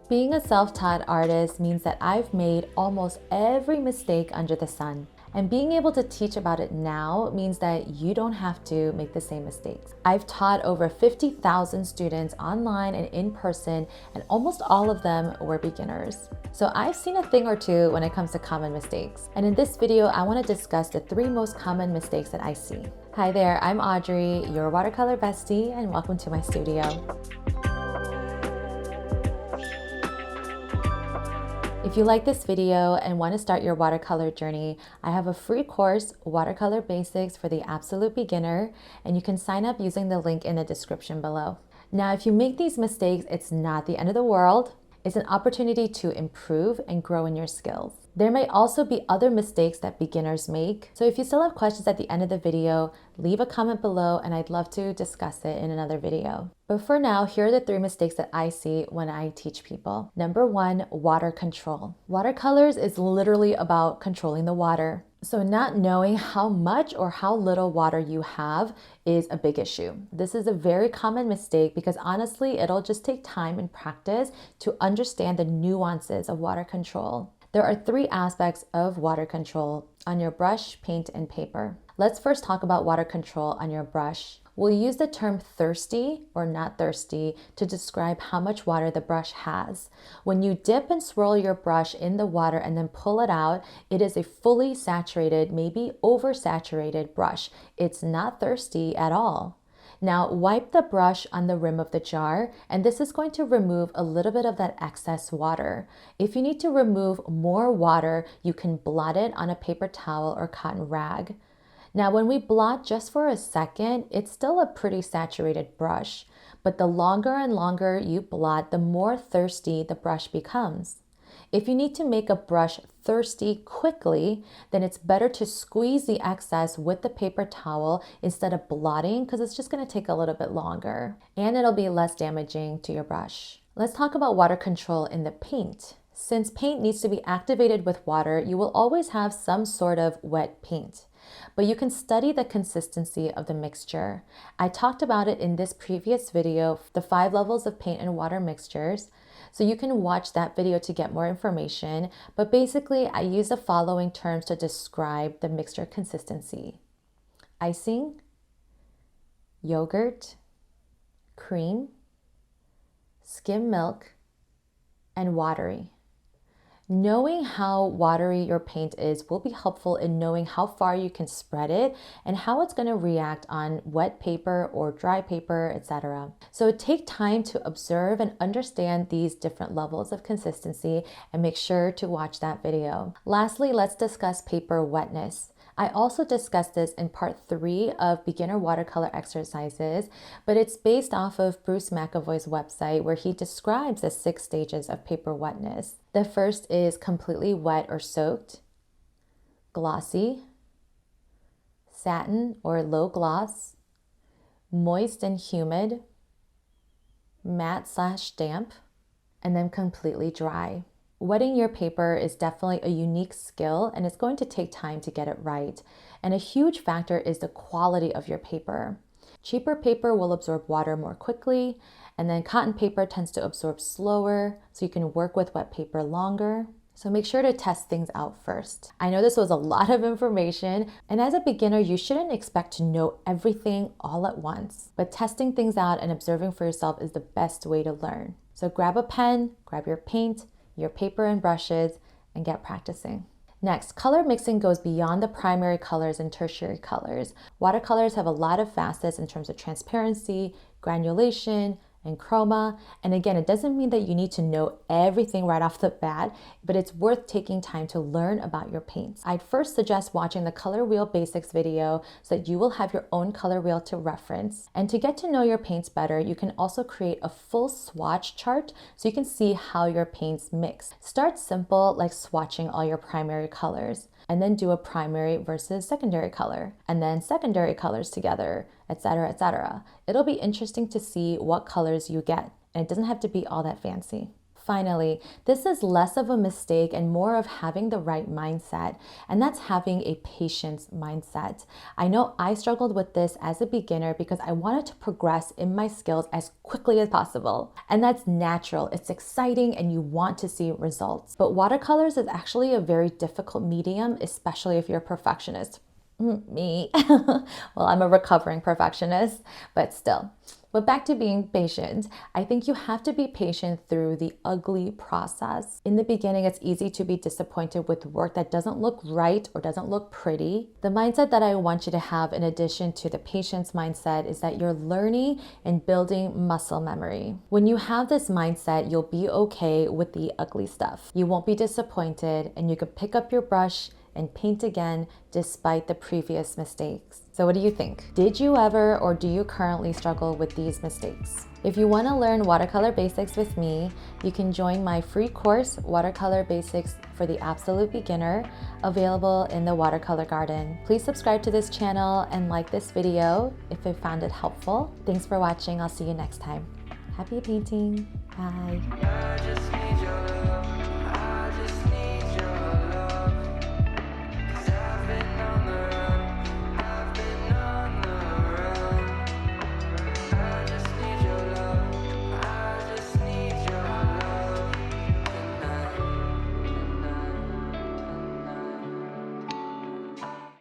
Being a self-taught artist means that I've made almost every mistake under the sun. And being able to teach about it now means that you don't have to make the same mistakes. I've taught over 50,000 students online and in person, and almost all of them were beginners. So I've seen a thing or two when it comes to common mistakes. And in this video, I want to discuss the 3 most common mistakes that I see. Hi there, I'm Audrey, your watercolor bestie, and welcome to my studio. If you like this video and want to start your watercolor journey, I have a free course, Watercolor Basics for the Absolute Beginner, and you can sign up using the link in the description below. Now, if you make these mistakes, it's not the end of the world. It's an opportunity to improve and grow in your skills. There may also be other mistakes that beginners make. So if you still have questions at the end of the video, leave a comment below and I'd love to discuss it in another video. But for now, here are the 3 mistakes that I see when I teach people. Number 1, water control. Watercolors is literally about controlling the water. So not knowing how much or how little water you have is a big issue. This is a very common mistake because honestly, it'll just take time and practice to understand the nuances of water control. There are 3 aspects of water control on your brush, paint, and paper. Let's first talk about water control on your brush. We'll use the term thirsty or not thirsty to describe how much water the brush has. When you dip and swirl your brush in the water and then pull it out, it is a fully saturated, maybe oversaturated brush. It's not thirsty at all. Now wipe the brush on the rim of the jar, and this is going to remove a little bit of that excess water. If you need to remove more water, you can blot it on a paper towel or cotton rag. Now when we blot just for a second, it's still a pretty saturated brush, but the longer and longer you blot, the more thirsty the brush becomes. If you need to make a brush thirsty quickly, then it's better to squeeze the excess with the paper towel instead of blotting because it's just going to take a little bit longer and it'll be less damaging to your brush. Let's talk about water control in the paint. Since paint needs to be activated with water, you will always have some sort of wet paint. But you can study the consistency of the mixture. I talked about it in this previous video, the 5 levels of paint and water mixtures. So you can watch that video to get more information. But basically, I use the following terms to describe the mixture consistency: icing, yogurt, cream, skim milk, and watery. Knowing how watery your paint is will be helpful in knowing how far you can spread it and how it's going to react on wet paper or dry paper, etc. So take time to observe and understand these different levels of consistency and make sure to watch that video. Lastly, let's discuss paper wetness. I also discussed this in part 3 of beginner watercolor exercises, but it's based off of Bruce McAvoy's website where he describes the 6 stages of paper wetness. The first is completely wet or soaked, glossy, satin or low gloss, moist and humid, matte/damp, and then completely dry. Wetting your paper is definitely a unique skill and it's going to take time to get it right. And a huge factor is the quality of your paper. Cheaper paper will absorb water more quickly, and then cotton paper tends to absorb slower, so you can work with wet paper longer. So make sure to test things out first. I know this was a lot of information, and as a beginner, you shouldn't expect to know everything all at once. But testing things out and observing for yourself is the best way to learn. So grab a pen, grab your paint, your paper and brushes, and get practicing. Next, color mixing goes beyond the primary colors and tertiary colors. Watercolors have a lot of facets in terms of transparency, granulation, and chroma. And again, it doesn't mean that you need to know everything right off the bat, but it's worth taking time to learn about your paints. I'd first suggest watching the Color Wheel Basics video so that you will have your own color wheel to reference. And to get to know your paints better, you can also create a full swatch chart so you can see how your paints mix. Start simple, like swatching all your primary colors, and then do a primary versus secondary color, and then secondary colors together, etc., etc. It'll be interesting to see what colors you get, and it doesn't have to be all that fancy. Finally, this is less of a mistake and more of having the right mindset, and that's having a patience mindset. I know I struggled with this as a beginner because I wanted to progress in my skills as quickly as possible. And that's natural, it's exciting, and you want to see results. But watercolors is actually a very difficult medium, especially if you're a perfectionist. Me. Well, I'm a recovering perfectionist, but still. But back to being patient, I think you have to be patient through the ugly process. In the beginning, it's easy to be disappointed with work that doesn't look right or doesn't look pretty. The mindset that I want you to have, in addition to the patience mindset, is that you're learning and building muscle memory. When you have this mindset, you'll be okay with the ugly stuff. You won't be disappointed, and you can pick up your brush and paint again despite the previous mistakes. So what do you think? Did you ever or do you currently struggle with these mistakes? If you want to learn watercolor basics with me, you can join my free course, Watercolor Basics for the Absolute Beginner, available in the Watercolor Garden. Please subscribe to this channel and like this video if you found it helpful. Thanks for watching. I'll see you next time. Happy painting. Bye.